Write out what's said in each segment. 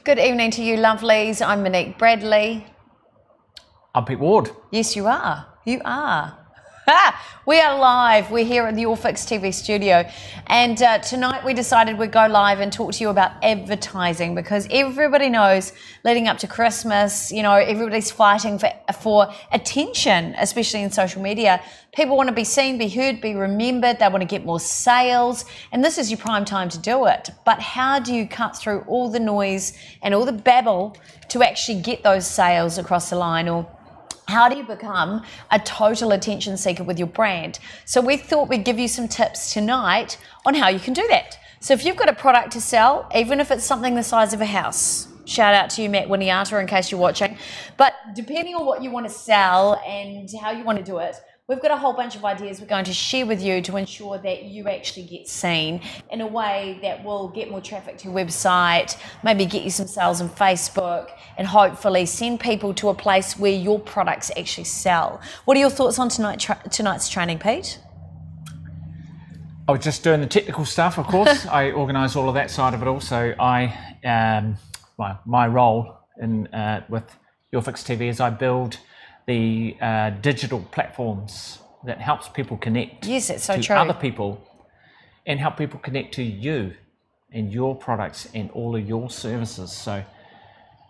Good evening to you, lovelies. I'm Monique Bradley. I'm Pete Ward. Yes, you are. You are. We are live. We're here at the All Fix TV studio. And tonight we decided we'd go live and talk to you about advertising, because everybody knows leading up to Christmas, you know, everybody's fighting for attention, especially in social media. People want to be seen, be heard, be remembered. They want to get more sales. And this is your prime time to do it. But how do you cut through all the noise and all the babble to actually get those sales across the line? Or how do you become a total attention seeker with your brand? So we thought we'd give you some tips tonight on how you can do that. So if you've got a product to sell, even if it's something the size of a house, shout out to you, Matt Winiata, in case you're watching. But depending on what you want to sell and how you want to do it, we've got a whole bunch of ideas we're going to share with you to ensure that you actually get seen in a way that will get more traffic to your website, maybe get you some sales on Facebook, and hopefully send people to a place where your products actually sell. What are your thoughts on tonight's training, Pete? I was just doing the technical stuff, of course. I organise all of that side of it also. My role in with Your Fix TV is I build the digital platforms that helps people connect to other people and help people connect to you and your products and all of your services. So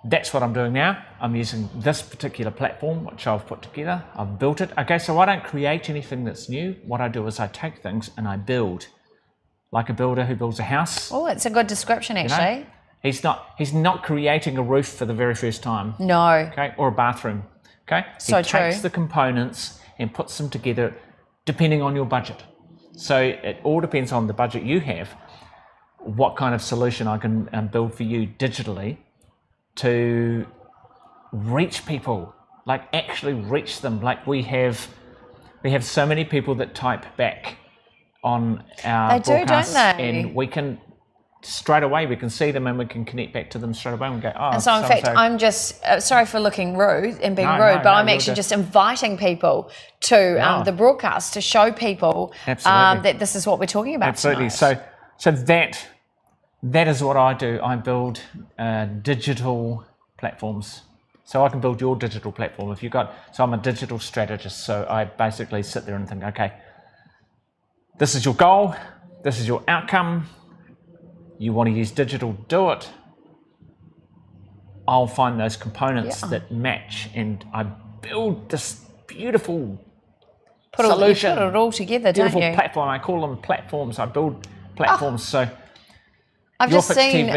that's what I'm doing now. I'm using this particular platform, which I've put together. I've built it. Okay, so I don't create anything that's new. What I do is I take things and I build, like a builder who builds a house. Oh, it's a good description, actually. You know? He's not creating a roof for the very first time. No. Okay, or a bathroom. Okay, so true. He takes the components and puts them together depending on your budget. So it all depends on the budget you have, what kind of solution I can build for you digitally to reach people, like actually reach them. Like we have so many people that type back on our broadcasts, don't they? And we can straight away we can see them and we can connect back to them straight away and go, oh. And so in fact, I'm just sorry for looking rude and being rude, but I'm actually just inviting people to the broadcast to show people that this is what we're talking about. Absolutely. Tonight. So that is what I do. I build digital platforms. So I can build your digital platform if you got. So I'm a digital strategist. So I basically sit there and think, okay, this is your goal. This is your outcome. You want to use digital, do it. I'll find those components that match, and I build this beautiful solution. You put it all together, beautiful don't you? Platform. I call them platforms. I build platforms. So I've just seen. Go.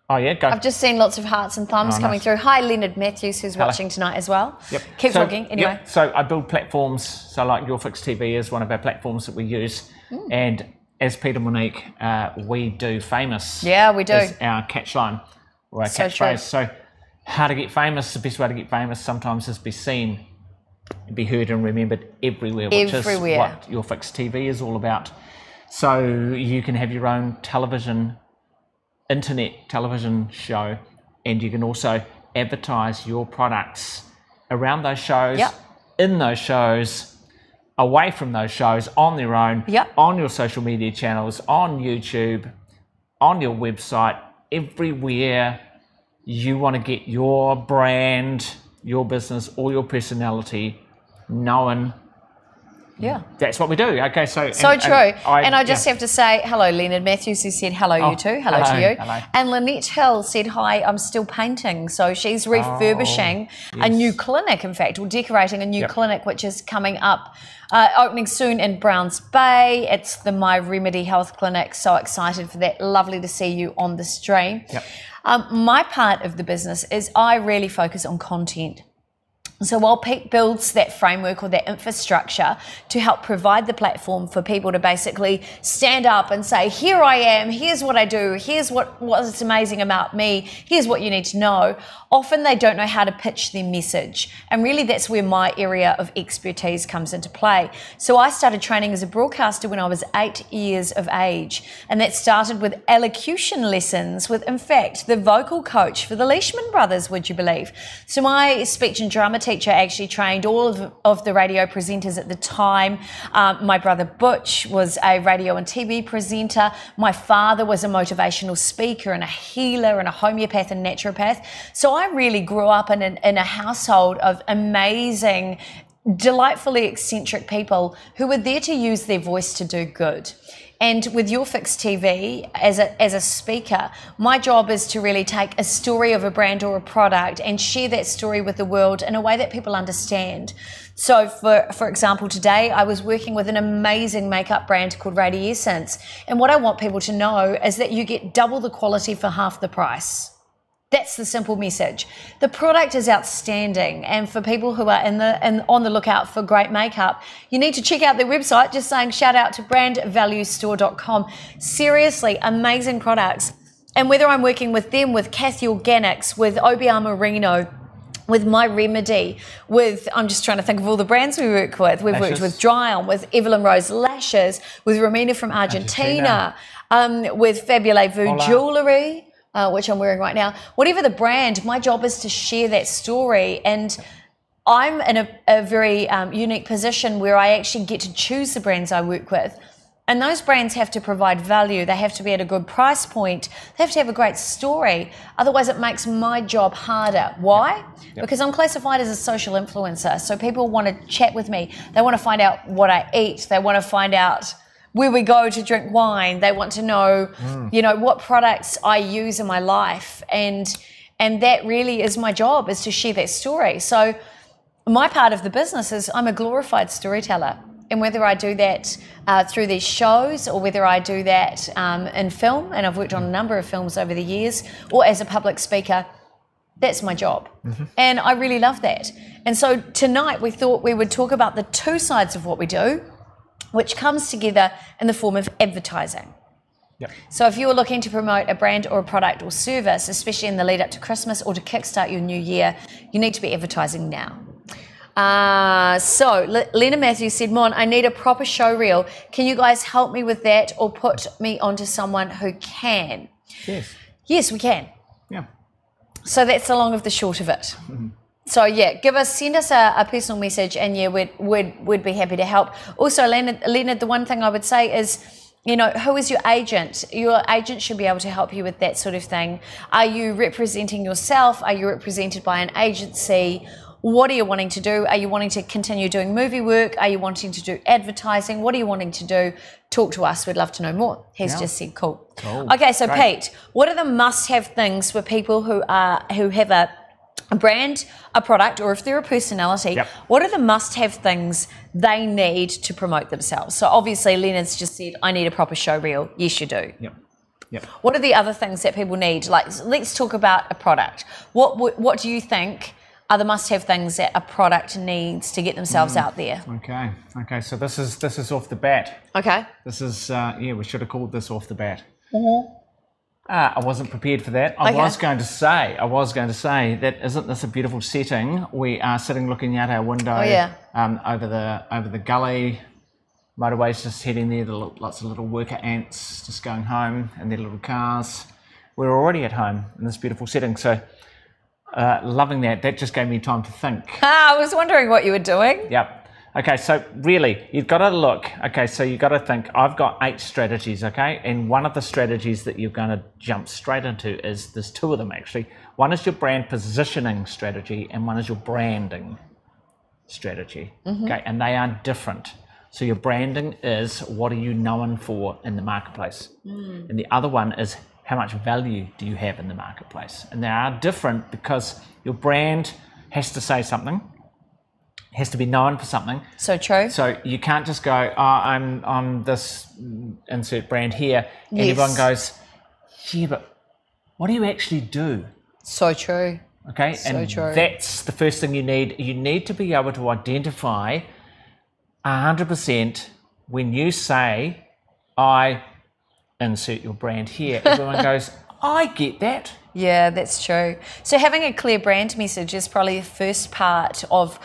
I've just seen lots of hearts and thumbs coming through. Hi, Leonard Matthews, who's watching tonight as well. Yep. Keep talking anyway. Yep. So I build platforms. So like Your Fix TV is one of our platforms that we use, and as Pete and Monique, we do famous. Yeah, we do. Is our catchline or our catchphrase. So how to get famous, the best way to get famous sometimes is be seen, be heard and remembered everywhere, which is what Your Fix TV is all about. So you can have your own internet television show, and you can also advertise your products around those shows, in those shows, away from those shows, on their own, on your social media channels, on YouTube, on your website, everywhere you want to get your brand, your business, or your personality known. Yeah. That's what we do. Okay, so true. And I just have to say hello, Leonard Matthews, who said hello, you too. Hello to you. Hello. And Lynette Hill said, hi, I'm still painting. So she's refurbishing a new clinic, in fact, or decorating a new clinic, which is coming up, opening soon in Browns Bay. It's the My Remedy Health Clinic. So excited for that. Lovely to see you on the stream. Yep. My part of the business is I really focus on content. So while Pete builds that framework or that infrastructure to help provide the platform for people to basically stand up and say, here I am, here's what I do, here's what's amazing about me, here's what you need to know, often they don't know how to pitch their message. And really that's where my area of expertise comes into play. So I started training as a broadcaster when I was 8 years of age. And that started with elocution lessons with, in fact, the vocal coach for the Leishman brothers, would you believe? So my speech and drama teacher actually trained all of the radio presenters at the time. My brother Butch was a radio and TV presenter. My father was a motivational speaker and a healer and a homeopath and naturopath. So I really grew up in a household of amazing, delightfully eccentric people who were there to use their voice to do good. And with Your Fix TV, as a speaker, my job is to really take a story of a brand or a product and share that story with the world in a way that people understand. So for example, today I was working with an amazing makeup brand called Radiessence. And what I want people to know is that you get double the quality for half the price. That's the simple message. The product is outstanding, and for people who are on the lookout for great makeup, you need to check out their website. Just saying shout out to brandvaluestore.com. Seriously, amazing products. And whether I'm working with them, with Kathy Organics, with OBR Merino, with My Remedy, with, I'm just trying to think of all the brands we work with. We've worked with Dry On, with Evelyn Rose Lashes, with Romina from Argentina. With Fabuleux Vu Jewellery, which I'm wearing right now. Whatever the brand, my job is to share that story. And I'm in a very unique position where I actually get to choose the brands I work with. And those brands have to provide value. They have to be at a good price point. They have to have a great story. Otherwise, it makes my job harder. Why? Yep. Because I'm classified as a social influencer. So people want to chat with me. They want to find out what I eat. They want to find out where we go to drink wine. They want to know, you know, what products I use in my life. And that really is my job, is to share that story. So my part of the business is I'm a glorified storyteller. And whether I do that through these shows or whether I do that in film, and I've worked on a number of films over the years, or as a public speaker, that's my job. And I really love that. And so tonight we thought we would talk about the two sides of what we do, which comes together in the form of advertising. Yep. So if you're looking to promote a brand or a product or service, especially in the lead up to Christmas or to kickstart your new year, you need to be advertising now. So Lena Matthews said, Mon, I need a proper show reel. Can you guys help me with that or put me onto someone who can? Yes. Yes, we can. Yeah. So that's the long of the short of it. So yeah, send us a personal message, and yeah, we'd be happy to help. Also, Leonard, the one thing I would say is, you know, who is your agent? Your agent should be able to help you with that sort of thing. Are you representing yourself? Are you represented by an agency? What are you wanting to do? Are you wanting to continue doing movie work? Are you wanting to do advertising? What are you wanting to do? Talk to us. We'd love to know more. He's just said, cool. Okay, so great. Pete, what are the must-have things for people who have a brand, a product, or if they're a personality, what are the must-have things they need to promote themselves? So obviously Leonard's just said, I need a proper show reel. Yes, you do. Yep. What are the other things that people need? Like, let's talk about a product. What do you think are the must-have things that a product needs to get themselves out there? Okay. So this is off the bat. Okay. This is we should have called this off the bat. I wasn't prepared for that. I was going to say that isn't this a beautiful setting? We are sitting looking out our window over the gully. Motorways just heading there. Lots of little worker ants just going home in their little cars. We're already at home in this beautiful setting. So. Loving that. That just gave me time to think. I was wondering what you were doing. Yep. Okay, so really, you've got to look. Okay, so you've got to think, I've got 8 strategies, okay? And one of the strategies that you're going to jump straight into is, there's 2 of them actually. One is your brand positioning strategy and one is your branding strategy, okay? And they are different. So your branding is, what are you known for in the marketplace? And the other one is, how much value do you have in the marketplace? And they are different because your brand has to say something, has to be known for something. So true. So you can't just go, oh, I'm this insert brand here, and everyone goes, yeah, but what do you actually do? So true. Okay, and that's the first thing you need. You need to be able to identify 100% when you say, I insert your brand here, everyone goes, I get that. Yeah, that's true. So having a clear brand message is probably the first part of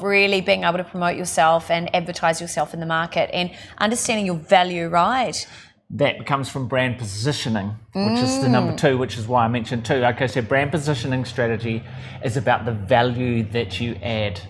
really being able to promote yourself and advertise yourself in the market, and understanding your value, right? that becomes from brand positioning, which is the number 2, which is why I mentioned 2. Okay, so brand positioning strategy is about the value that you add.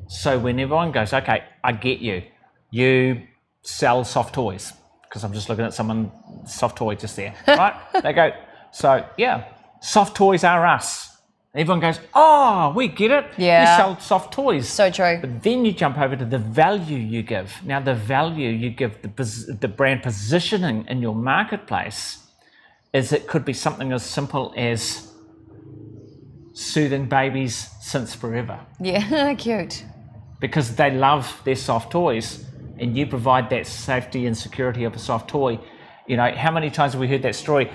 So when everyone goes, okay, I get you. You sell soft toys, because I'm just looking at someone, soft toy just there, right? They go, so yeah, soft toys are us. Everyone goes, oh, we get it. Yeah. You sell soft toys. So true. But then you jump over to the value you give. Now, the value you give, the brand positioning in your marketplace, is it could be something as simple as soothing babies since forever. Yeah, cute. Because they love their soft toys, and you provide that safety and security of a soft toy. You know, how many times have we heard that story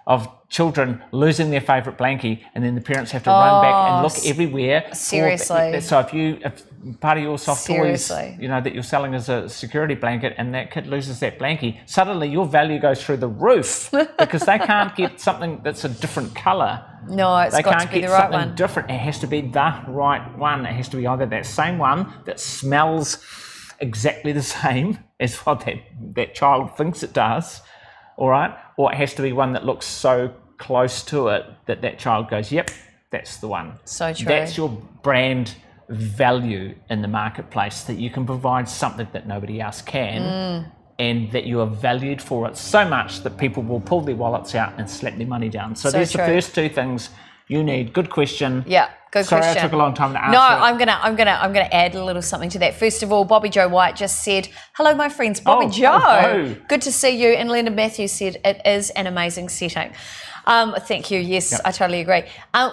of children losing their favourite blankie, and then the parents have to run back and look everywhere. Seriously. So if part of your soft toys, you know, that you're selling as a security blanket, and that kid loses that blankie, suddenly your value goes through the roof because they can't get something that's a different colour. No, it's got to be the right one. Different. It has to be the right one. It has to be either that same one that smells exactly the same as what that child thinks it does, all right, or it has to be one that looks so close to it that child goes, yep, that's the one. So true. That's your brand value in the marketplace, that you can provide something that nobody else can, and that you are valued for it so much that people will pull their wallets out and slap their money down. So there's the first 2 things you need. Good question. Yeah. Good question. Sorry, I took a long time to answer. No, I'm gonna add a little something to that. First of all, Bobby Joe White just said, "Hello, my friends, Bobby Joe. Oh. Good to see you." And Leonard Matthews said, "It is an amazing setting." Thank you. Yes, yep. I totally agree.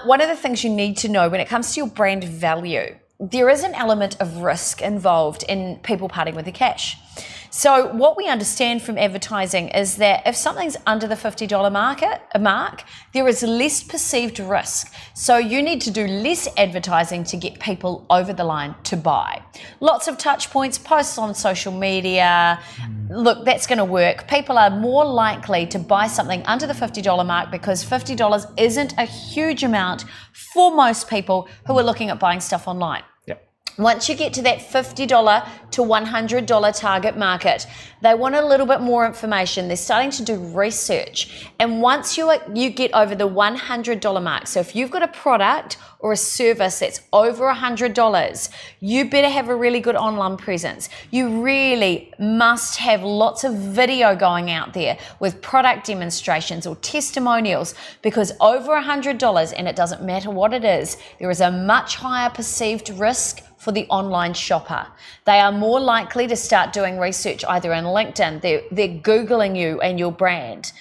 One of the things you need to know when it comes to your brand value, there is an element of risk involved in people parting with their cash. So what we understand from advertising is that if something's under the $50 mark, there is less perceived risk. So you need to do less advertising to get people over the line to buy. Lots of touch points, posts on social media. Look, that's going to work. People are more likely to buy something under the $50 mark because $50 isn't a huge amount for most people who are looking at buying stuff online. Once you get to that $50 to $100 target market, they want a little bit more information. They're starting to do research. And once you get over the $100 mark, so if you've got a product or a service that's over $100, you better have a really good online presence. You really must have lots of video going out there with product demonstrations or testimonials, because over $100, and it doesn't matter what it is, there is a much higher perceived risk for the online shopper. They are more likely to start doing research either in LinkedIn, they're Googling you and your brand.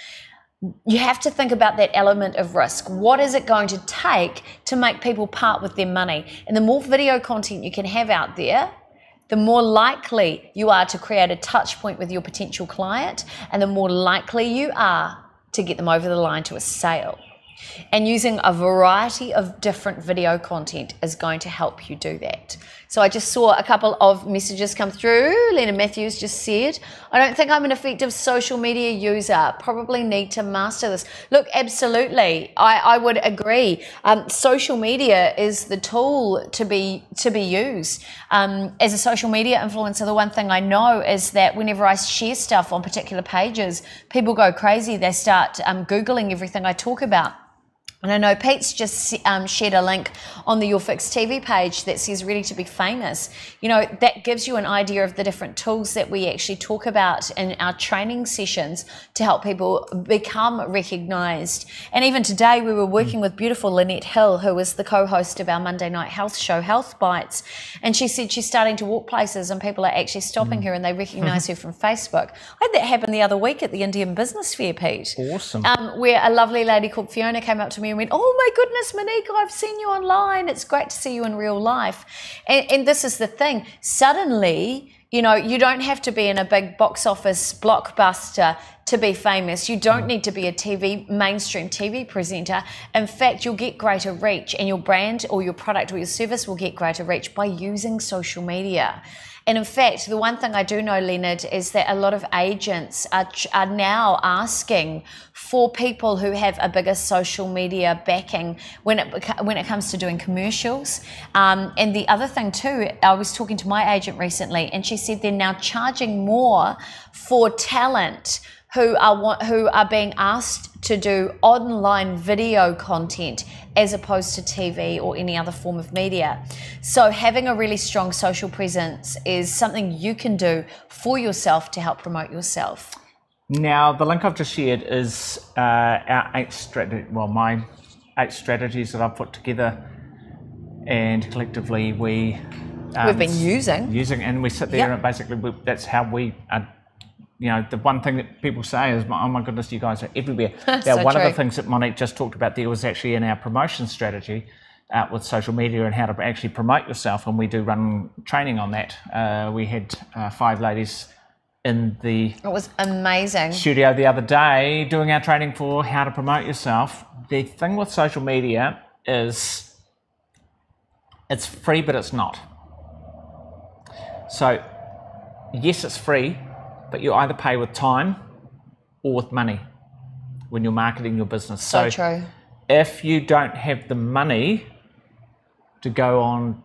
You have to think about that element of risk. What is it going to take to make people part with their money? And the more video content you can have out there, the more likely you are to create a touch point with your potential client, and the more likely you are to get them over the line to a sale. And using a variety of different video content is going to help you do that. So I just saw a couple of messages come through. Leonard Matthews just said, "I don't think I'm an effective social media user. Probably need to master this." Look, absolutely. I would agree. Social media is the tool to be used. As a social media influencer, the one thing I know is that whenever I share stuff on particular pages, people go crazy. They start Googling everything I talk about. And I know Pete's just shared a link on the Your Fix TV page that says Ready to be Famous. You know, that gives you an idea of the different tools that we actually talk about in our training sessions to help people become recognised. And even today we were working with beautiful Lynette Hill, who is the co-host of our Monday night health show, Health Bites. And she said she's starting to walk places and people are actually stopping her and they recognise her from Facebook. I had that happen the other week at the Indian Business Fair, Pete. Awesome. Where a lovely lady called Fiona came up to me and went, "Oh my goodness, Monique, I've seen you online. It's great to see you in real life." And this is the thing. Suddenly, you know, you don't have to be in a big box office blockbuster to be famous. You don't need to be a mainstream TV presenter. In fact, you'll get greater reach, and your brand or your product or your service will get greater reach by using social media. And in fact, the one thing I do know, Leonard, is that a lot of agents are now asking for people who have a bigger social media backing when it comes to doing commercials. And the other thing too, I was talking to my agent recently, and she said they're now charging more for talent who are being asked to do online video content as opposed to TV or any other form of media. So having a really strong social presence is something you can do for yourself to help promote yourself. Now, the link I've just shared is our my 8 strategies that I've put together, and collectively we've been using, and we sit there and basically that's how we are. You know, the one thing that people say is, oh my goodness, you guys are everywhere. Now, one of the things that Monique just talked about there was actually in our promotion strategy with social media and how to actually promote yourself, and we do run training on that. We had 5 ladies in the it was amazing studio the other day doing our training for how to promote yourself. The thing with social media is it's free, but it's not. So, yes, it's free, but you either pay with time or with money when you're marketing your business. So true. If you don't have the money to go on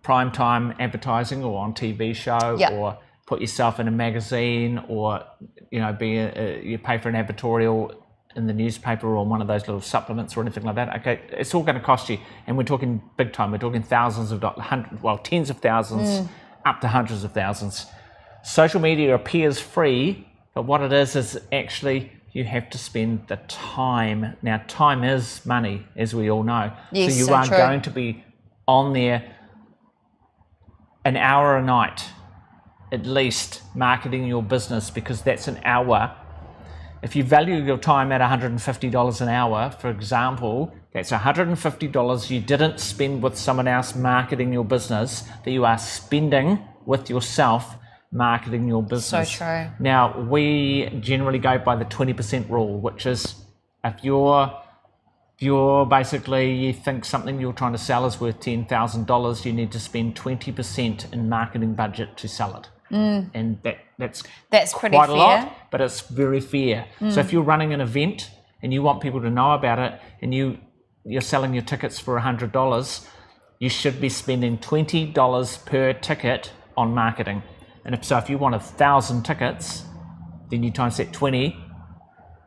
primetime advertising or on TV show or put yourself in a magazine or, you know, you pay for an advertorial in the newspaper or one of those little supplements or anything like that, okay, it's all going to cost you. And we're talking big time. We're talking thousands of dollars, tens of thousands, up to hundreds of thousands. Social media appears free, but what it is actually you have to spend the time. Now, time is money, as we all know. Yes, so you are going to be on there an hour a night, at least, marketing your business, because that's an hour. If you value your time at $150 an hour, for example, that's $150 you didn't spend with someone else marketing your business, that you are spending with yourself marketing your business. So true. Now, we generally go by the 20% rule, which is if you're basically, you think something you're trying to sell is worth $10,000, you need to spend 20% in marketing budget to sell it. And that's pretty quite fair. a lot, but it's very fair. So if you're running an event and you want people to know about it and you're selling your tickets for $100, you should be spending $20 per ticket on marketing. And if you want 1,000 tickets, then you times that 20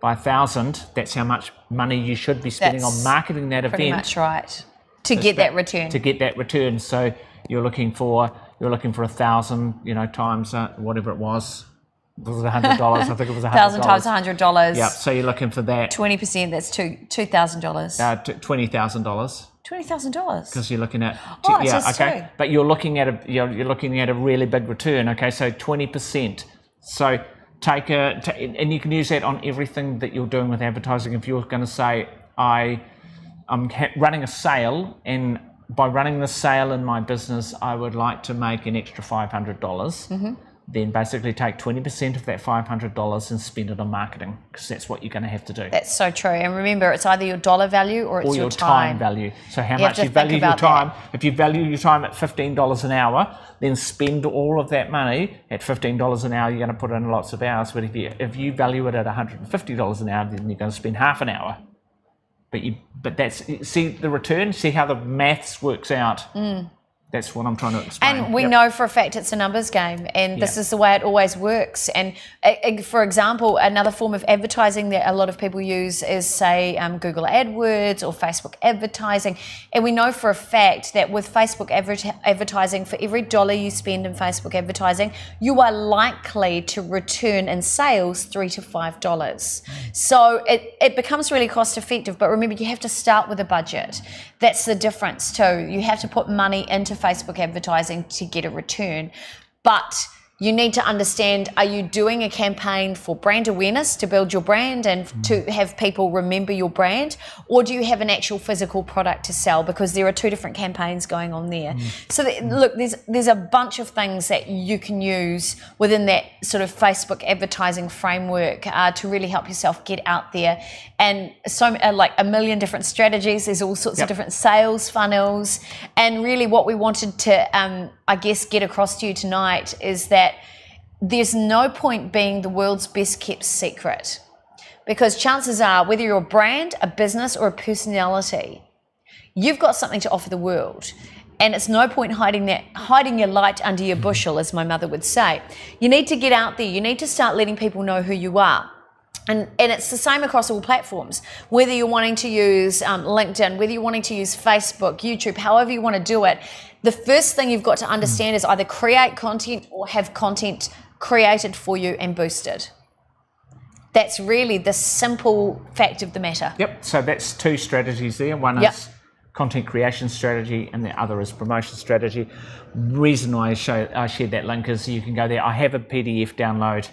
by 1,000. That's how much money you should be spending on marketing that event. Pretty much right. To get that return. To get that return. So you're looking for 1,000, you know, times whatever it was. Was it $100? I think it was $100. 1,000 times $100. Yeah. So you're looking for that. 20%. That's $2,000. $20,000. $20,000. Because you're looking at True. but you're looking at a really big return. Okay, so 20%. So and you can use that on everything that you're doing with advertising. If you're going to say I'm running a sale, and by running the sale in my business, I would like to make an extra $500. Then basically take 20% of that $500 and spend it on marketing, because that's what you're going to have to do. That's so true. And remember, it's either your dollar value or it's your time value. So how much you value your time. If you value your time at $15 an hour, then spend all of that money at $15 an hour. You're going to put in lots of hours. But if you value it at $150 an hour, then you're going to spend half an hour. But see the return. See how the maths works out. That's what I'm trying to explain. And we know for a fact it's a numbers game, and this is the way it always works. And for example, another form of advertising that a lot of people use is, say, Google AdWords or Facebook advertising. And we know for a fact that with Facebook advertising, for every dollar you spend in Facebook advertising, you are likely to return in sales $3 to $5. So it becomes really cost effective. But remember, you have to start with a budget. That's the difference too. You have to put money into Facebook advertising to get a return. But you need to understand, are you doing a campaign for brand awareness to build your brand and to have people remember your brand? Or do you have an actual physical product to sell? Because there are two different campaigns going on there. So look, there's a bunch of things that you can use within that sort of Facebook advertising framework to really help yourself get out there. And so like a million different strategies. There's all sorts of different sales funnels. And really what we wanted to, I guess, get across to you tonight is that there's no point being the world's best kept secret, because chances are, whether you're a brand, a business, or a personality, you've got something to offer the world. And it's no point hiding your light under your bushel, as my mother would say. You need to get out there. You need to start letting people know who you are. And it's the same across all platforms, whether you're wanting to use LinkedIn, whether you're wanting to use Facebook, YouTube, however you want to do it. The first thing you've got to understand is either create content or have content created for you and boosted. That's really the simple fact of the matter. Yep, so that's two strategies there. One is content creation strategy and the other is promotion strategy. Reason I shared that link is you can go there. I have a PDF download.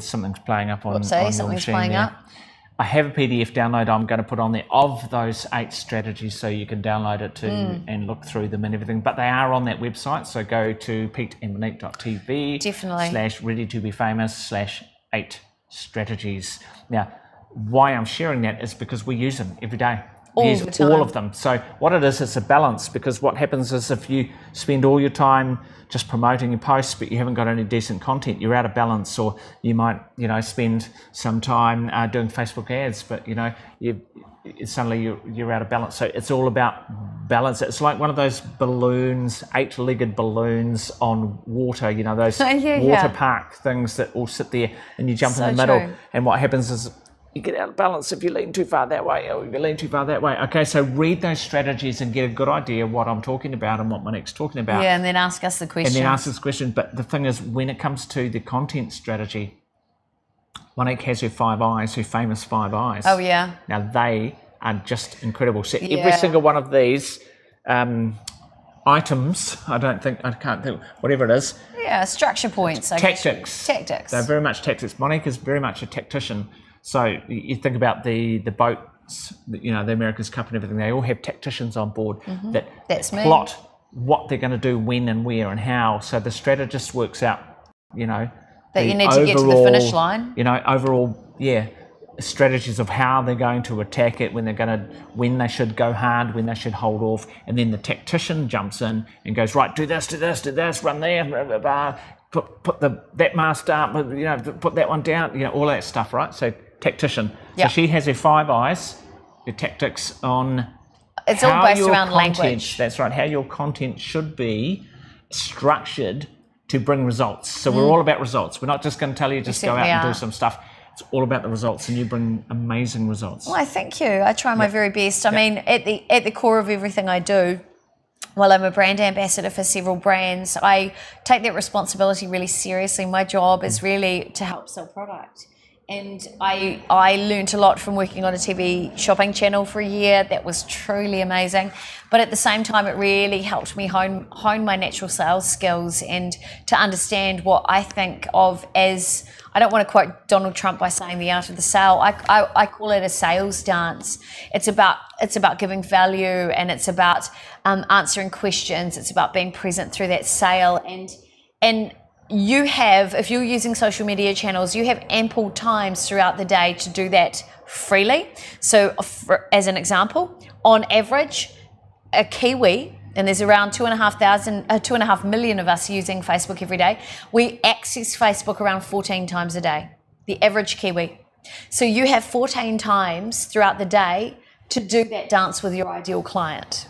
Something's playing up on something's playing up. I have a PDF download I'm going to put on there of those 8 strategies so you can download it too and look through them and everything. But they are on that website, so go to peteandmonique.tv /ready-to-be-famous/8 strategies. Now, why I'm sharing that is because we use them every day. We use all of them. So what it is, it's a balance, because what happens is if you spend all your time just promoting your posts but you haven't got any decent content, you're out of balance. Or you might, spend some time doing Facebook ads, but suddenly you're out of balance. So it's all about balance. It's like one of those balloons, 8-legged balloons on water, those water park things that all sit there and you jump in the middle. True. And what happens is you get out of balance if you lean too far that way or if you lean too far that way. Okay, so read those strategies and get a good idea of what I'm talking about and what Monique's talking about. Yeah, and then ask us the question. But the thing is, when it comes to the content strategy, Monique has her 5 eyes, her famous 5 eyes. Oh, yeah. Now, they are just incredible. So every single one of these items, whatever it is. Yeah, structure points. Tactics. They're very much tactics. Monique is very much a tactician. So you think about the boats, the America's Cup and everything, they all have tacticians on board that plot what they're going to do, when and where and how. So the strategist works out, that you need to get to the finish line. Strategies of how they're going to attack it, when they should go hard, when they should hold off. And then the tactician jumps in and goes, right, do this, run there, blah, blah, blah. Put that mast up, put that one down, all that stuff, right? So tactician. Yep. So she has her 5 eyes, her tactics on. It's all based around language. That's right. How your content should be structured to bring results. So we're all about results. We're not just going to tell you just go out and do some stuff. It's all about the results, and you bring amazing results. Well, thank you. I try my very best. I mean, at the core of everything I do. Well, I'm a brand ambassador for several brands. I take that responsibility really seriously. My job is really to help sell product. And I learned a lot from working on a TV shopping channel for a year. That was truly amazing. But at the same time, it really helped me hone my natural sales skills and to understand what I think of as, I don't want to quote Donald Trump by saying the art of the sale. I call it a sales dance. It's about giving value, and it's about answering questions. It's about being present through that sale. And you have, if you're using social media channels, you have ample times throughout the day to do that freely. So as an example, on average, a Kiwi, and there's around 2.5 million of us using Facebook every day, we access Facebook around 14 times a day, the average Kiwi. So you have 14 times throughout the day to do that dance with your ideal client.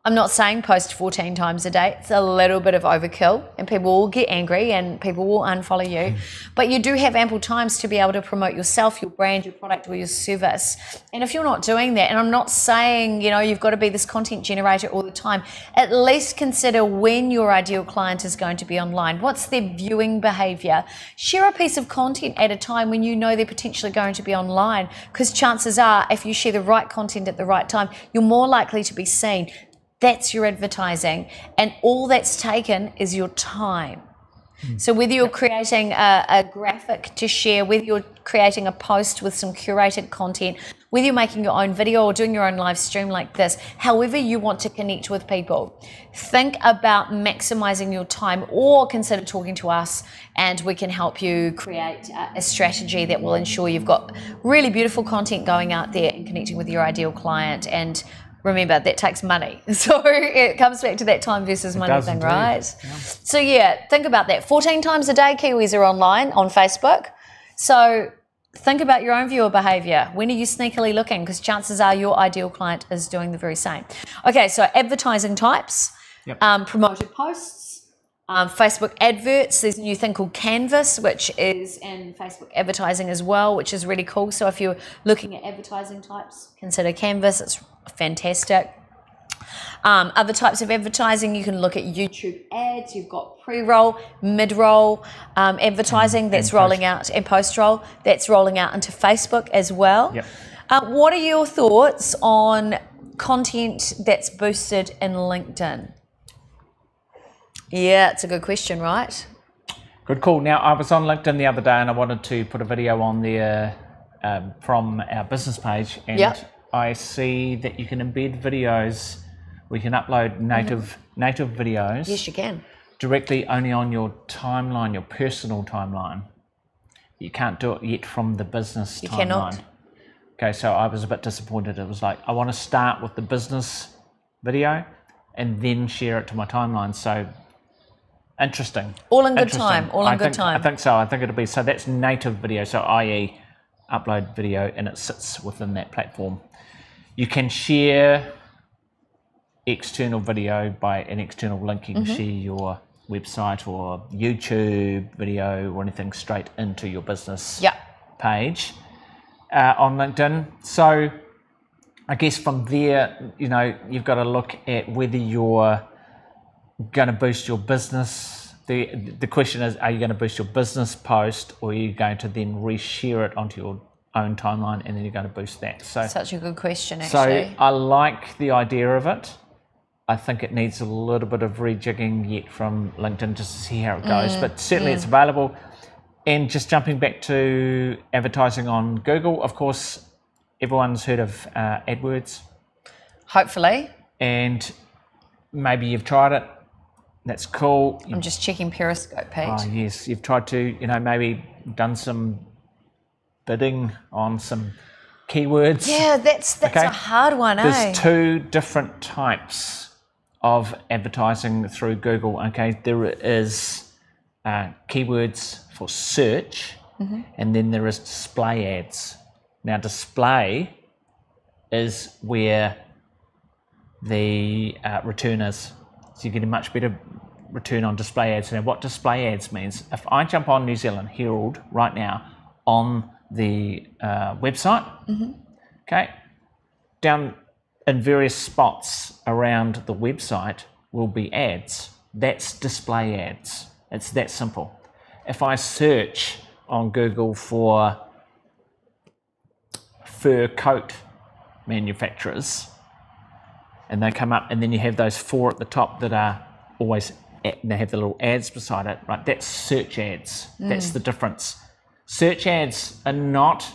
I'm not saying post 14 times a day. It's a little bit of overkill, and people will get angry and people will unfollow you. But you do have ample times to be able to promote yourself, your brand, your product, or your service. And if you're not doing that, and I'm not saying, you've got to be this content generator all the time, at least consider when your ideal client is going to be online. What's their viewing behavior? Share a piece of content at a time when you know they're potentially going to be online, because chances are, if you share the right content at the right time, you're more likely to be seen. That's your advertising, and all that's taken is your time. So whether you're creating a graphic to share, whether you're creating a post with some curated content, whether you're making your own video or doing your own live stream like this, however you want to connect with people, think about maximizing your time, or consider talking to us and we can help you create a strategy that will ensure you've got really beautiful content going out there and connecting with your ideal client. And remember, that takes money. So it comes back to that time versus money thing, right? Yeah. So think about that. 14 times a day Kiwis are online on Facebook. So think about your own viewer behavior. When are you sneakily looking? Because chances are your ideal client is doing the very same. Okay, so advertising types, promoted posts, Facebook adverts, there's a new thing called Canvas, which is in Facebook advertising as well, which is really cool. So if you're looking at advertising types, consider Canvas. It's fantastic. Other types of advertising, you can look at YouTube ads. You've got pre-roll, mid-roll advertising that's rolling out, and post-roll that's rolling out into Facebook as well. Yep. What are your thoughts on content that's boosted in LinkedIn? Yeah, it's a good question, right? Good call. Now, I was on LinkedIn the other day and I wanted to put a video on there from our business page, and I see that you can embed videos. We can upload native videos. Yes, you can. Directly only on your timeline, your personal timeline. You can't do it yet from the business timeline. You cannot. Okay, so I was a bit disappointed. It was like, I want to start with the business video and then share it to my timeline. So interesting. All in good time. All in good time. I think so. I think it'll be, so that's native video. So i.e. upload video and it sits within that platform. You can share external video by an external link. You can share your website or YouTube video or anything straight into your business page on LinkedIn. So I guess from there, you know, you've got to look at whether you're going to boost your business. The question is, are you going to boost your business post, or are you going to then reshare it onto your own timeline and then you're going to boost that? So such a good question, actually. So I like the idea of it. I think it needs a little bit of rejigging yet from LinkedIn just to see how it goes, but certainly it's available. And just jumping back to advertising on Google, of course, everyone's heard of AdWords. Hopefully. And maybe you've tried it. That's cool. I'm just checking Periscope page. Oh, yes. You've tried to, you know, maybe done some bidding on some keywords. Yeah, that's a hard one, There's two different types of advertising through Google. Okay, there is keywords for search, and then there is display ads. Now, display is where the return is. So you get a much better return on display ads. Now, what display ads means, if I jump on New Zealand Herald right now on the website, okay, down in various spots around the website will be ads. That's display ads. It's that simple. If I search on Google for fur coat manufacturers, and they come up, and then you have those four at the top that are always, they have the little ads beside it, right? That's search ads. That's the difference. Search ads are not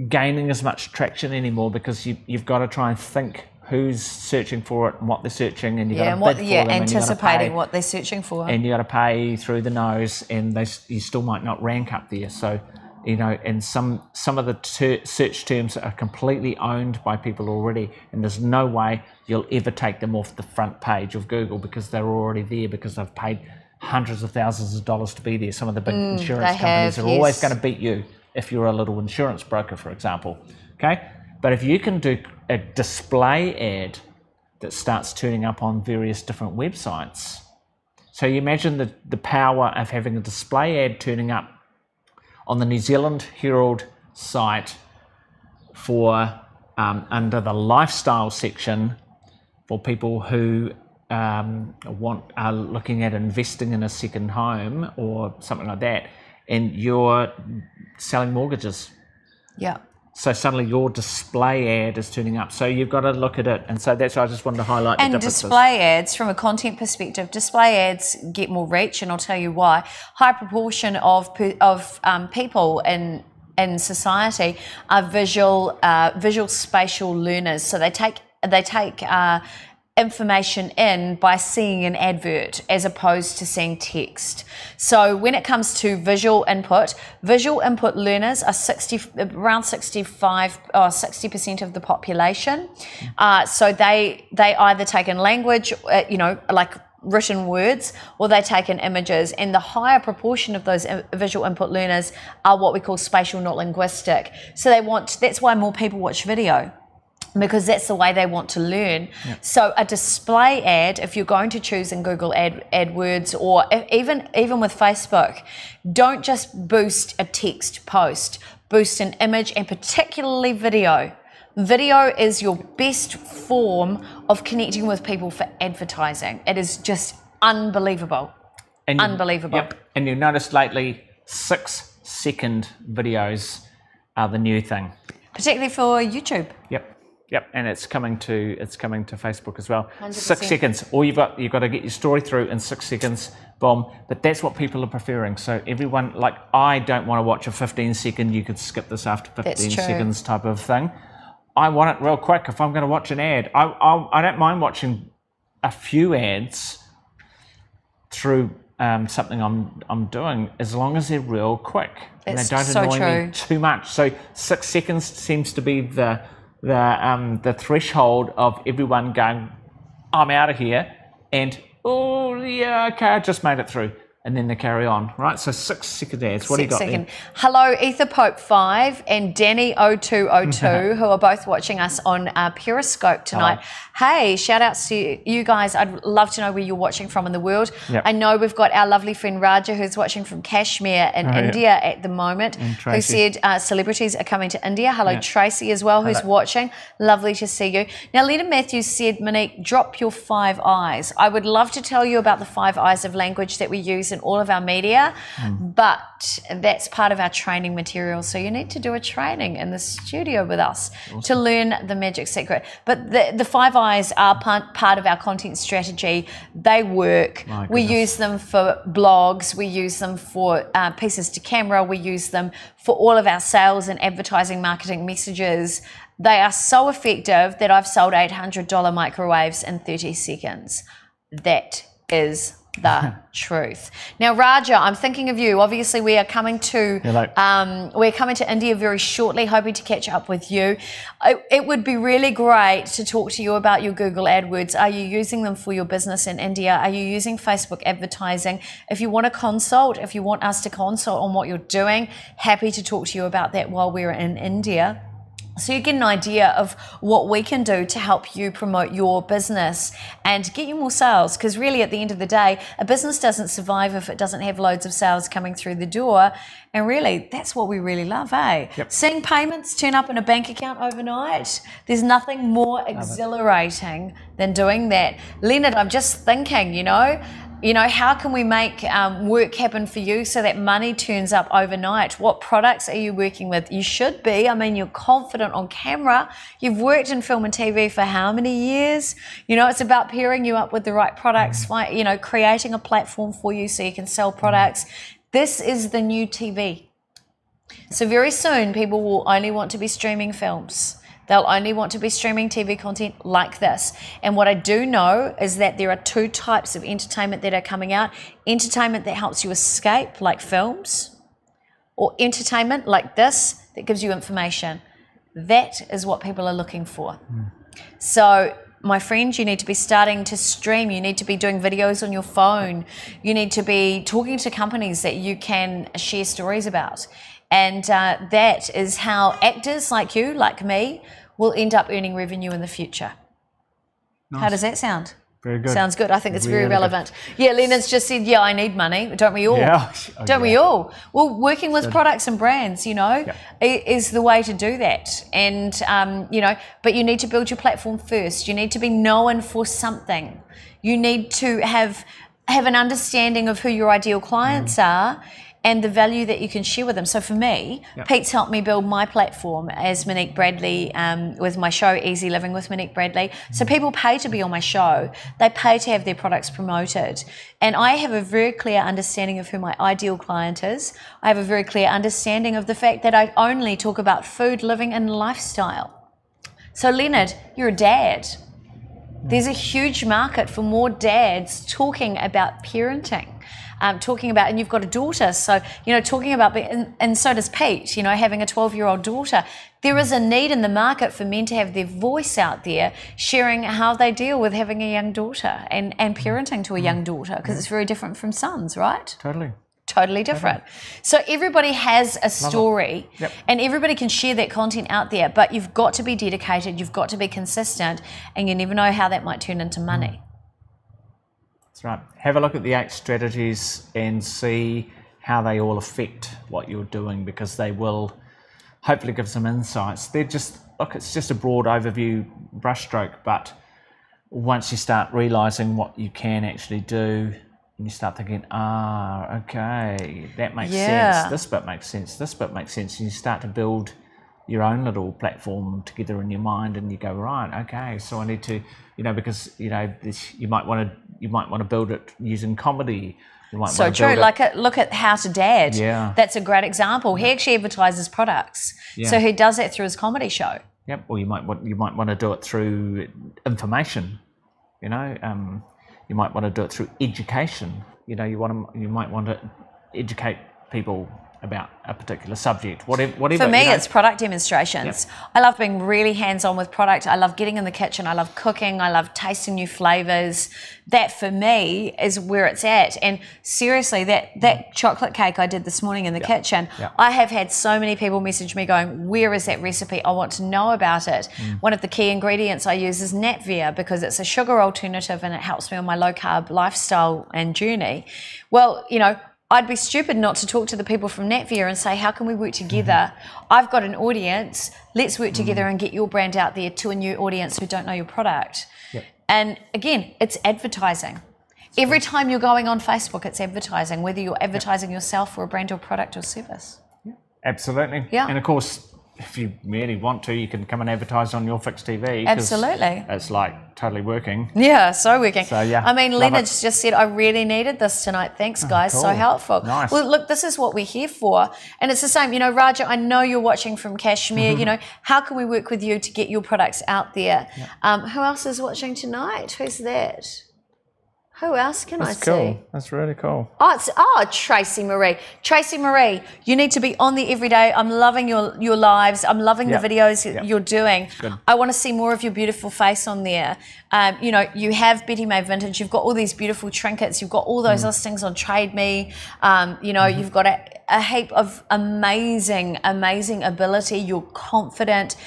gaining as much traction anymore because you've got to try and think who's searching for it and what they're searching, and you've got to bid for them, anticipating what they're searching for, and you got to pay through the nose, and you still might not rank up there. So, you know, and some of the search terms are completely owned by people already, and there's no way you'll ever take them off the front page of Google because they're already there, because they've paid hundreds of thousands of dollars to be there. Some of the big insurance companies are always going to beat you if you're a little insurance broker, for example. Okay, but if you can do a display ad that starts turning up on various different websites, so you imagine the power of having a display ad turning up on the New Zealand Herald site for under the lifestyle section for people who are looking at investing in a second home or something like that, and you're selling mortgages. Yeah. So suddenly your display ad is turning up. So you've got to look at it. And so that's why I just wanted to highlight the differences. And display ads, from a content perspective, display ads get more reach, and I'll tell you why. High proportion of people in society are visual spatial learners. So they take information in by seeing an advert as opposed to seeing text. So when it comes to visual input learners are around 60% of the population. So they either take in language, like written words, or they take in images, and the higher proportion of those visual input learners are what we call spatial, not linguistic. So that's why more people watch video. because that's the way they want to learn. Yep. So a display ad, if you're going to choose in Google AdWords or even with Facebook, don't just boost a text post, boost an image and particularly video. Video is your best form of connecting with people for advertising. It is just unbelievable. Unbelievable. Yep. And you've noticed lately 6-second videos are the new thing. Particularly for YouTube. Yep, and it's coming to Facebook as well. 100%. 6 seconds. All you've got to get your story through in 6 seconds. Boom. But that's what people are preferring. So everyone, like, I don't want to watch a 15-second. You could skip this after 15 seconds type of thing. I want it real quick. If I'm going to watch an ad, I don't mind watching a few ads through something I'm doing, as long as they're real quick and they don't annoy me too much. So 6 seconds seems to be the threshold of everyone going, I'm out of here, and oh yeah, okay, I just made it through, and then they carry on, right? So 6 second ads. What do you got there? Hello, EtherPope5 and Danny0202, who are both watching us on Periscope tonight. Hello. Hey, shout outs to you guys. I'd love to know where you're watching from in the world. Yep. I know we've got our lovely friend Raja, who's watching from Kashmir in India at the moment, who said celebrities are coming to India. Hello, Tracy as well, who's watching. Lovely to see you. Now, Lena Matthews said, Monique, drop your 5 eyes. I would love to tell you about the 5 eyes of language that we use in all of our media, but that's part of our training material. So you need to do a training in the studio with us to learn the magic secret. But the 5 eyes are part of our content strategy. They work. We use them for blogs. We use them for pieces to camera. We use them for all of our sales and advertising marketing messages. They are so effective that I've sold $800 microwaves in 30 seconds. That is the truth. Now, Raja, I'm thinking of you. Obviously, we are coming to India very shortly, hoping to catch up with you. It would be really great to talk to you about your Google AdWords. Are you using them for your business in India? Are you using Facebook advertising? If you want to consult, if you want us to consult on what you're doing, happy to talk to you about that while we're in India, so you get an idea of what we can do to help you promote your business and get you more sales. Because really, at the end of the day, a business doesn't survive if it doesn't have loads of sales coming through the door. And really, that's what we really love, eh? Yep. Seeing payments turn up in a bank account overnight, there's nothing more exhilarating than doing that. Leonard, I'm just thinking, you know, how can we make work happen for you so that money turns up overnight? What products are you working with? You should be. I mean, you're confident on camera. You've worked in film and TV for how many years? You know, it's about pairing you up with the right products, you know, creating a platform for you so you can sell products. This is the new TV. So very soon, people will only want to be streaming films. They'll only want to be streaming TV content like this. And what I do know is that there are 2 types of entertainment that are coming out. Entertainment that helps you escape, like films, or entertainment like this that gives you information. That is what people are looking for. So, my friend, you need to be starting to stream. You need to be doing videos on your phone. You need to be talking to companies that you can share stories about. And that is how actors like you, like me, will end up earning revenue in the future. Nice. How does that sound? Very good. Sounds good. I think it's very relevant. Good. Yeah, Leonard's just said, yeah, I need money. Don't we all? Yeah. Don't we all? Well, working with products and brands, you know, is the way to do that. And, you know, but you need to build your platform first. You need to be known for something. You need to have an understanding of who your ideal clients are and the value that you can share with them. So for me, Pete's helped me build my platform as Monique Bradley with my show, Easy Living with Monique Bradley. So people pay to be on my show. They pay to have their products promoted. And I have a very clear understanding of who my ideal client is. I have a very clear understanding of the fact that I only talk about food, living and lifestyle. So Leonard, you're a dad. There's a huge market for more dads talking about parenting. Talking about, and you've got a daughter, so, you know, talking about, and so does Pete, you know, having a 12-year-old daughter. There is a need in the market for men to have their voice out there, sharing how they deal with having a young daughter and parenting to a young daughter, because it's very different from sons, right? Totally. totally different. So everybody has a story and everybody can share that content out there, but you've got to be dedicated, you've got to be consistent, and you never know how that might turn into money. That's right. Have a look at the 8 strategies and see how they all affect what you're doing, because they will hopefully give some insights. They're just, look, it's just a broad overview brushstroke, but once you start realizing what you can actually do, and you start thinking, okay, that makes sense, this bit makes sense, this bit makes sense, and you start to build your own little platform together in your mind, and you go, right, okay, so I need to, because you might want to build it using comedy. So true. Look at How to Dad. Yeah, that's a great example. He actually advertises products, so he does that through his comedy show. Yep. Or you might want to do it through information. You might want to do it through education. You might want to educate people about a particular subject, whatever. For me, it's product demonstrations. Yep. I love being really hands-on with product. I love getting in the kitchen. I love cooking. I love tasting new flavors. That, for me, is where it's at. And seriously, that chocolate cake I did this morning in the kitchen, I have had so many people message me going, where is that recipe? I want to know about it. One of the key ingredients I use is Natvia, because it's a sugar alternative and it helps me on my low-carb lifestyle and journey. Well, I'd be stupid not to talk to the people from Natvia and say, how can we work together? I've got an audience. Let's work together and get your brand out there to a new audience who don't know your product. Yep. And again, it's advertising. Every time you're going on Facebook, it's advertising, whether you're advertising yourself or a brand or product or service. Yeah. Absolutely. Yeah. And of course, if you really want to, you can come and advertise on Your Fix TV. Absolutely. It's totally working. Yeah, so working. So yeah. I mean, Leonard's just said, I really needed this tonight. Thanks, guys. Cool. So helpful. Nice. Well, look, this is what we're here for. And it's the same, Raja, I know you're watching from Kashmir. How can we work with you to get your products out there? Yeah. Who else is watching tonight? Who's that? Who else can I see? That's cool. That's really cool. Tracy Marie. Tracy Marie, you need to be on there every day. I'm loving your lives. I'm loving the videos you're doing. Good. I want to see more of your beautiful face on there. You have Betty May Vintage. You've got all these beautiful trinkets. You've got all those listings on Trade Me. You've got a heap of amazing ability. You're confident.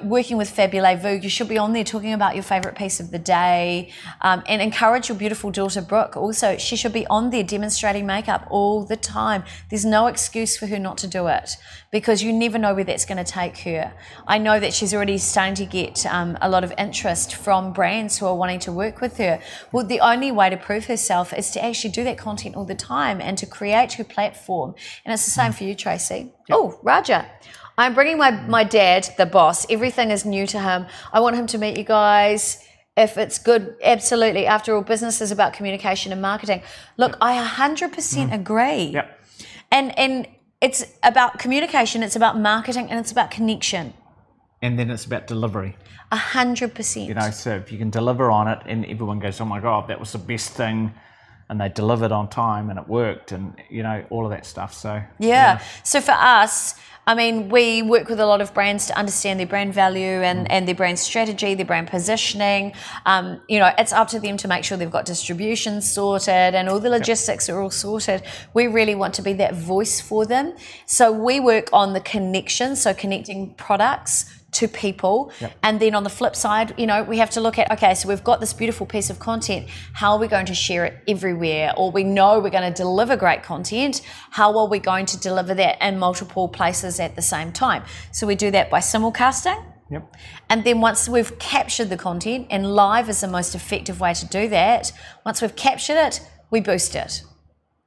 Working with Fabulous Vu, you should be on there talking about your favourite piece of the day, and encourage your beautiful daughter Brooke. Also, she should be on there demonstrating makeup all the time. There's no excuse for her not to do it, because you never know where that's going to take her. I know that she's already starting to get a lot of interest from brands who are wanting to work with her. Well, the only way to prove herself is to actually do that content all the time and to create her platform. And it's the same for you, Tracy. Yep. Oh, Raja. I'm bringing my dad, the boss. Everything is new to him. I want him to meet you guys. If it's good, absolutely. After all, business is about communication and marketing. Look, I 100% agree. Yep. And it's about communication, it's about marketing, and it's about connection. And then it's about delivery. 100%. So if you can deliver on it and everyone goes, oh my God, that was the best thing, and they delivered on time and it worked, and all of that stuff. So yeah. So for us, I mean, we work with a lot of brands to understand their brand value and their brand strategy, their brand positioning. It's up to them to make sure they've got distribution sorted and all the logistics are all sorted. We really want to be that voice for them. So we work on the connection, so connecting products to people. And then on the flip side, we have to look at, okay, so we've got this beautiful piece of content. How are we going to share it everywhere? Or we know we're going to deliver great content. How are we going to deliver that in multiple places at the same time? So we do that by simulcasting. Yep. And then once we've captured the content, and live is the most effective way to do that, once we've captured it, we boost it.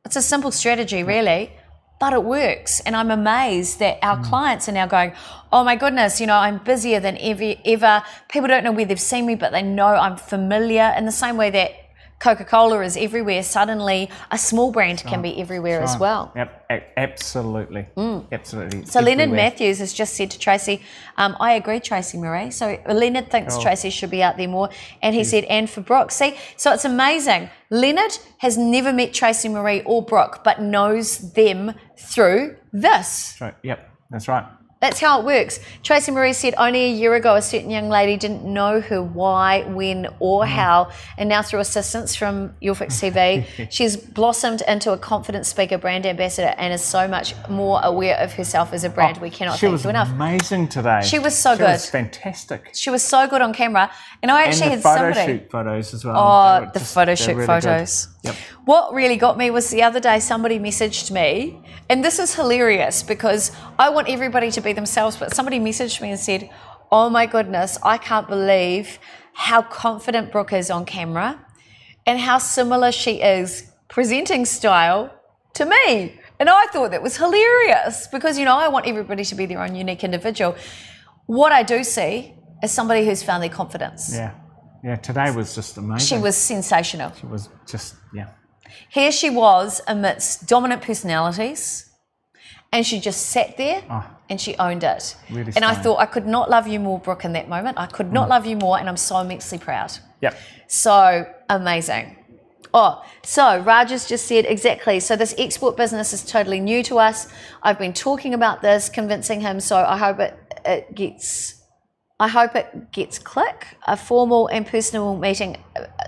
It's a simple strategy, really. But it works, and I'm amazed that our clients are now going, oh my goodness, I'm busier than ever. People don't know where they've seen me, but they know I'm familiar. In the same way that Coca-Cola is everywhere, suddenly a small brand can be everywhere as well. Yep, absolutely. Absolutely. So everywhere. Leonard Matthews has just said to Tracy, I agree, Tracy Marie. So Leonard thinks Tracy should be out there more. And he said, and for Brooke. See, so it's amazing. Leonard has never met Tracy Marie or Brooke, but knows them through this. That's right. Yep, that's right. That's how it works. Tracy Marie said, only a year ago, a certain young lady didn't know her why, when, or how, and now through assistance from Your Fix TV, she's blossomed into a confident speaker, brand ambassador, and is so much more aware of herself as a brand. We cannot thank you enough. She was amazing today. She was so good. She was fantastic. She was so good on camera. And I actually had somebody... And the photo shoot photos as well. Oh, the photo shoot really photos. Yep. What really got me was the other day somebody messaged me, and this is hilarious because I want everybody to be themselves, but somebody messaged me and said, oh my goodness, I can't believe how confident Brooke is on camera and how similar she is presenting style to me. And I thought that was hilarious because, you know, I want everybody to be their own unique individual. What I do see is somebody who's found their confidence. Yeah. Yeah, today was just amazing. She was sensational. She was just, yeah. Here she was amidst dominant personalities, and she just sat there and she owned it. Really and I thought, I could not love you more, Brooke, in that moment. I could not love you more, and I'm so immensely proud. Yep. So amazing. Oh, so Raj has just said, exactly. So this export business is totally new to us. I've been talking about this, convincing him, so I hope it gets click, a formal and personal meeting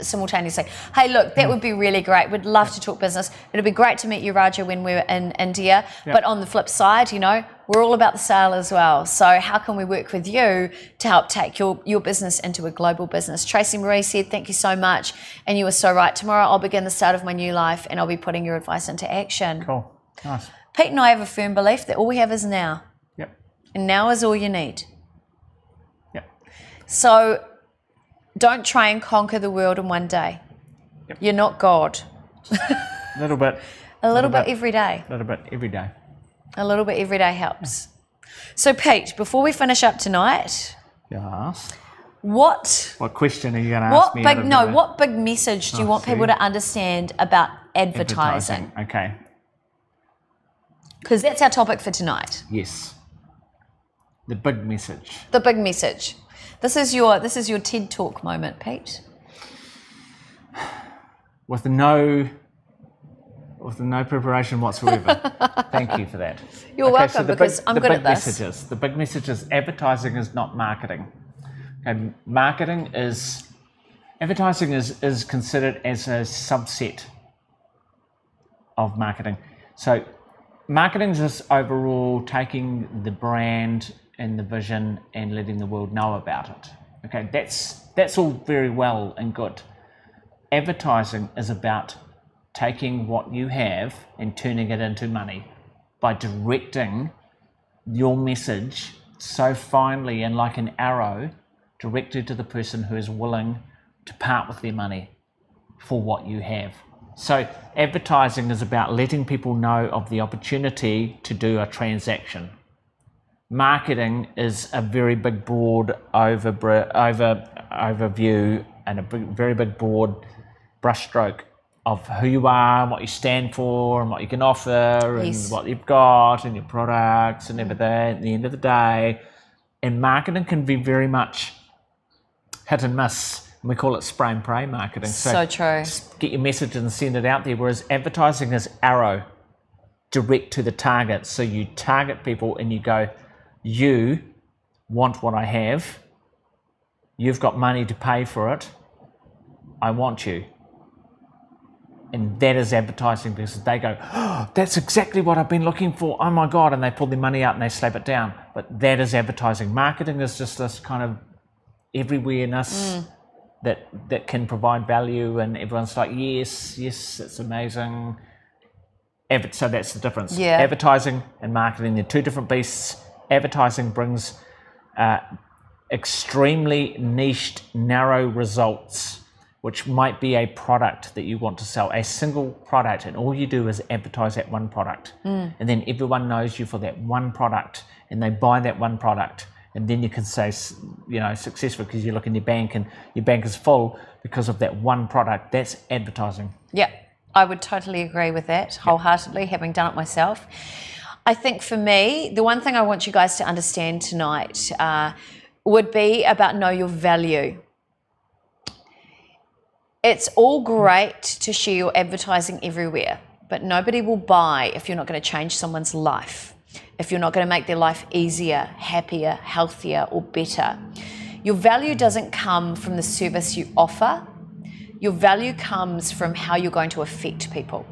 simultaneously. Hey, look, that would be really great. We'd love to talk business. It'd be great to meet you, Raja, when we're in India. But on the flip side, you know, we're all about the sale as well. So how can we work with you to help take your business into a global business? Tracy Marie said, thank you so much. And you were so right. Tomorrow I'll begin the start of my new life and I'll be putting your advice into action. Cool. Nice. Pete and I have a firm belief that all we have is now. Yep. And now is all you need. So don't try and conquer the world in one day. Yep. You're not God. A little bit. A little bit every day. A little bit every day. A little bit every day helps. So Pete, before we finish up tonight, yes. What question are you going to ask me? What big message do you want people to understand about advertising? Okay. Because that's our topic for tonight. Yes. The big message. The big message. This is your TED Talk moment, Pete. With no preparation whatsoever. Thank you for that. You're welcome, because I'm good at this. The big message is advertising is not marketing. Okay, advertising is considered as a subset of marketing. So marketing is just overall taking the brand and the vision and letting the world know about it. Okay, that's all very well and good. Advertising is about taking what you have and turning it into money by directing your message so finely and like an arrow directed to the person who is willing to part with their money for what you have. So advertising is about letting people know of the opportunity to do a transaction. Marketing is a very big, broad overview and a very big, broad brushstroke of who you are and what you stand for and what you can offer and what you've got and your products and everything at the end of the day. And marketing can be very much hit and miss. And we call it spray and pray marketing. So true. Get your message and send it out there, whereas advertising is arrow, direct to the target. So you target people and you go, you want what I have, you've got money to pay for it, I want you. And that is advertising, because they go, oh, that's exactly what I've been looking for, oh my God, and they pull their money out and they slap it down. But that is advertising. Marketing is just this kind of everywhere-ness that can provide value, and everyone's like, yes, it's amazing. So that's the difference. Yeah. Advertising and marketing, they're two different beasts. Advertising brings extremely niched, narrow results, which might be a product that you want to sell, a single product, and all you do is advertise that one product. And then everyone knows you for that one product, and they buy that one product. And then you can say, you know, successful, because you look in your bank and your bank is full because of that one product. That's advertising. Yeah, I would totally agree with that wholeheartedly, having done it myself. I think for me, the one thing I want you guys to understand tonight would be about know your value. It's all great to share your advertising everywhere, but nobody will buy if you're not going to change someone's life, if you're not going to make their life easier, happier, healthier, or better. Your value doesn't come from the service you offer. Your value comes from how you're going to affect people.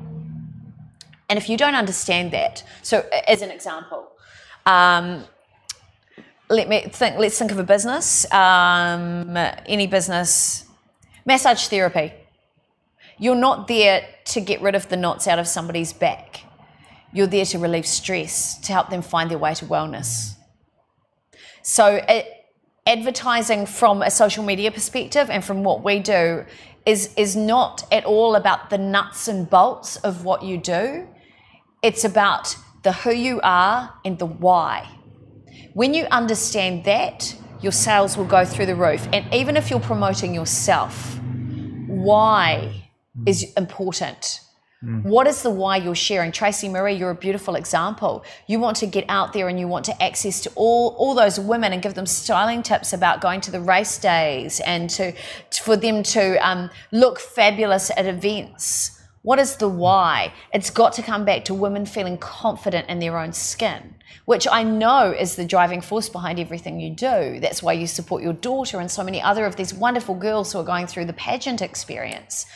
And if you don't understand that, so as an example, let's think of a business, any business, massage therapy. You're not there to get rid of the knots out of somebody's back. You're there to relieve stress, to help them find their way to wellness. So advertising from a social media perspective and from what we do is not at all about the nuts and bolts of what you do. It's about the who you are and the why. When you understand that, your sales will go through the roof. And even if you're promoting yourself, why is important. What is the why you're sharing? Tracy Marie, you're a beautiful example. You want to get out there and you want to access to all those women and give them styling tips about going to the race days and for them to look fabulous at events. What is the why? It's got to come back to women feeling confident in their own skin, which I know is the driving force behind everything you do. That's why you support your daughter and so many other of these wonderful girls who are going through the pageant experience.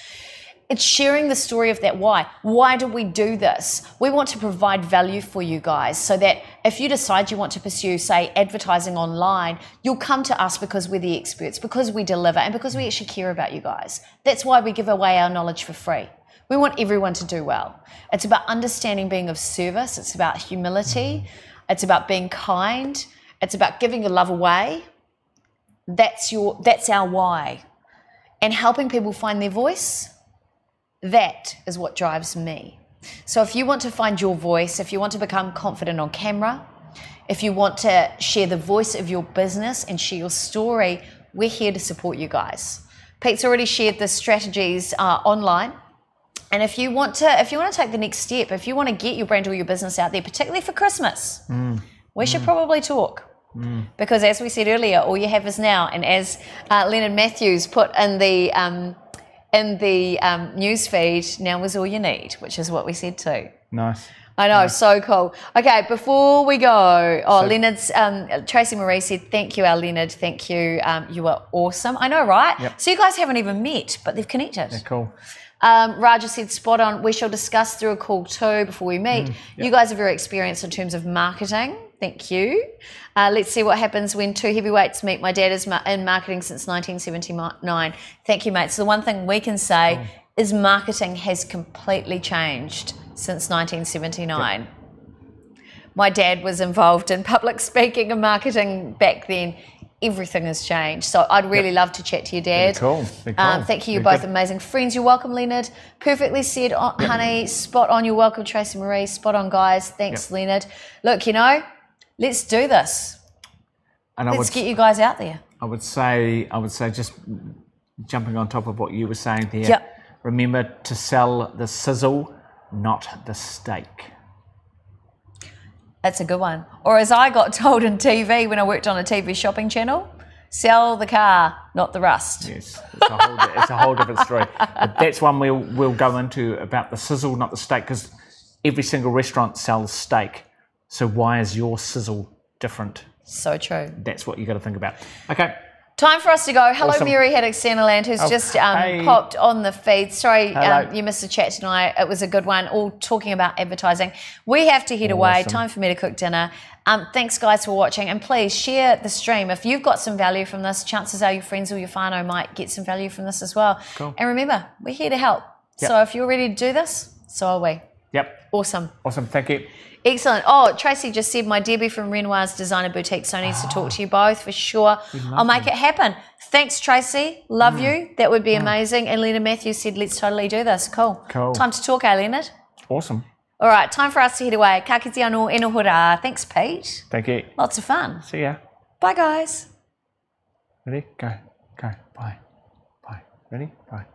It's sharing the story of that why. Why do we do this? We want to provide value for you guys so that if you decide you want to pursue, say, advertising online, you'll come to us because we're the experts, because we deliver, and because we actually care about you guys. That's why we give away our knowledge for free. We want everyone to do well. It's about understanding being of service. It's about humility. It's about being kind. It's about giving your love away. That's our why. And helping people find their voice. That is what drives me. So if you want to find your voice, if you want to become confident on camera, if you want to share the voice of your business and share your story, we're here to support you guys. Pete's already shared the strategies online. And if you want to take the next step, if you want to get your brand or your business out there, particularly for Christmas, we should probably talk. Because as we said earlier, all you have is now. And as Leonard Matthews put in the news feed, now is all you need, which is what we said too. Nice. I know, so cool. Okay, before we go, Leonard's, Tracy Marie said, thank you, our Leonard, thank you. You are awesome. I know, right? Yep. So you guys haven't even met, but they've connected. Yeah, cool. Raja said, spot on. We shall discuss through a call too before we meet. Yep. You guys are very experienced in terms of marketing. Thank you. Let's see what happens when two heavyweights meet. My dad is in marketing since 1979. Thank you, mate. So the one thing we can say is marketing has completely changed since 1979. Yep. My dad was involved in public speaking and marketing back then. Everything has changed. So I'd really love to chat to your dad. Very cool. Very cool. Thank you. You're both amazing friends. You're welcome, Leonard. Perfectly said, honey. Spot on. You're welcome, Tracy Marie. Spot on, guys. Thanks, Leonard. Look, let's do this. And let's get you guys out there. I would say just jumping on top of what you were saying there, remember to sell the sizzle, not the steak. That's a good one. Or as I got told in TV when I worked on a TV shopping channel, sell the car, not the rust. Yes, it's a whole different story. But that's one we'll go into about the sizzle, not the steak, because every single restaurant sells steak. So why is your sizzle different? So true. That's what you got to think about. Okay. Time for us to go. Hello, awesome. Mary Haddock Sanderland, who's just popped on the feed. Sorry, you missed the chat tonight. It was a good one, all talking about advertising. We have to head away. Time for me to cook dinner. Thanks, guys, for watching. And please share the stream. If you've got some value from this, chances are your friends or your whānau might get some value from this as well. Cool. And remember, we're here to help. Yep. So if you're ready to do this, so are we. Yep. Awesome. Awesome. Thank you. Excellent. Oh, Tracy just said, my Debbie from Renoir's Designer Boutique, so needs to talk to you both for sure. I'll make it happen. Thanks, Tracy. Love you. That would be amazing. And Leonard Matthews said, let's totally do this. Cool. Time to talk, Leonard? Awesome. All right, time for us to head away. Ka kite anō e nohora. Thanks, Pete. Thank you. Lots of fun. See ya. Bye, guys. Ready? Go. Go. Bye. Bye. Ready? Bye.